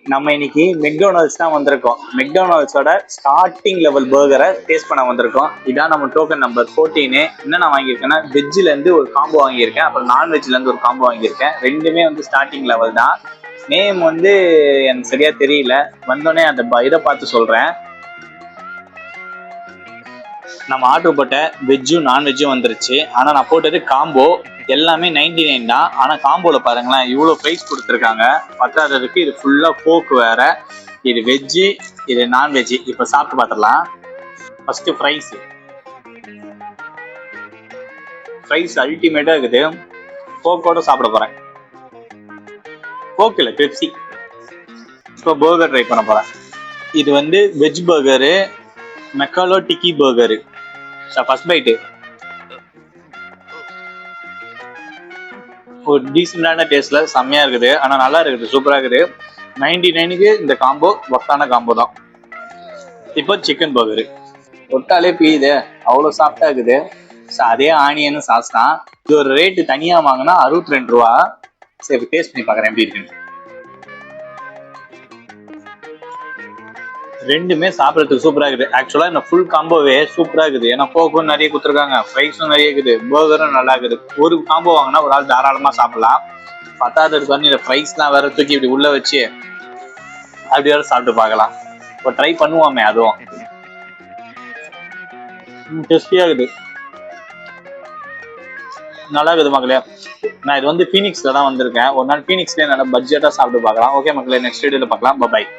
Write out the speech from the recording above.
நம்ம இன்னைக்கு மெக்டொனால்ட்ஸ் தான் வந்திருக்கோம். மெக்டொனால்ட்ஸோட ஸ்டார்டிங் லெவல் பர்கரை டேஸ்ட் பண்ண வந்திருக்கோம். இதான் நம்ம டோக்கன் நம்பர் 14. என்ன நான் வாங்கியிருக்கேன்னா, வெஜ்ஜில இருந்து ஒரு காம்போ வாங்கியிருக்கேன், அப்புறம் நான்வெஜ்ல இருந்து ஒரு காம்போ வாங்கியிருக்கேன். ரெண்டுமே வந்து ஸ்டார்டிங் லெவல் தான். நேம் வந்து எனக்கு சரியா தெரியல. வந்தோடனே அந்த இதை பார்த்து சொல்றேன். நம்ம ஆர்டர் போட்ட வெஜ்ஜும் நான்வெஜ்ஜும் வந்துருச்சு. ஆனால் நான் போட்டது காம்போ. எல்லாமே 99 தான். ஆனால் காம்போவில் பாருங்களேன், இவ்வளோ ப்ரைஸ் கொடுத்துருக்காங்க. பத்தாததுக்கு இது ஃபுல்லாக போக்கு வேற. இது வெஜ்ஜு, இது நான்வெஜ்ஜு. இப்போ சாப்பிட்டு பார்த்துடலாம். ஃபர்ஸ்ட் ஃப்ரைஸ் அல்டிமேட்டாக இருக்குது. போக்கோட சாப்பிட போகிறேன். போக்கு இல்லை, பெப்சி. இப்போ பர்கர் ட்ரை பண்ண போகிறேன். இது வந்து வெஜ் பர்கரு, மெக்காலோ டிக்கி பர்கரு. ஃபர்ஸ்ட் பைட்டு ஒரு டீசெண்டான டேஸ்ட்ல செம்மையா இருக்குது. ஆனா நல்லா இருக்குது, சூப்பரா இருக்குது. 99க்கு இந்த காம்போ ஒர்த்தான காம்போ தான். இப்போ சிக்கன் பர்கரு ஒட்டாலே பியுது, அவ்வளோ சாஃப்டா இருக்குது. அதே ஆனியன் சாஸ் தான். இது ஒரு ரேட்டு தனியா வாங்கினா 62 ரூபா. சரி, டேஸ்ட் பண்ணி பார்க்குறேன் எப்படி இருக்குன்னு. ரெண்டுமே சாப்பிட்றதுக்கு சூப்பரா இருக்குது. ஆக்சுவலா இந்த ஃபுல் காம்போவே சூப்பரா இருக்குது. ஏன்னா போக்கும் நிறைய கொடுத்துருக்காங்க, ஃப்ரைஸும் நிறைய இருக்குது, பர்கரும் நல்லா இருக்குது. ஒரு காம்போ வாங்கினா ஒரு ஆள் தாராளமா சாப்பிடலாம். பத்தாததுக்கு வந்து இந்த ஃப்ரைஸ்லாம் வேற தூக்கி இப்படி உள்ள வச்சு அப்படி வேற சாப்பிட்டு பார்க்கலாம். இப்போ ட்ரை பண்ணுவோமே அதுவும். டேஸ்டியா இருக்குது, நல்லா இருக்குது மக்களே. நான் இது வந்து ஃபீனிக்ஸ்ல தான் வந்திருக்கேன். ஒரு நாள் ஃபீனிக்ஸ்லேயே நல்லா பட்ஜெட்டா சாப்பிட்டு பார்க்கலாம். ஓகே மக்களே, நெக்ஸ்ட் வீடியோல பார்க்கலாம். பாய்.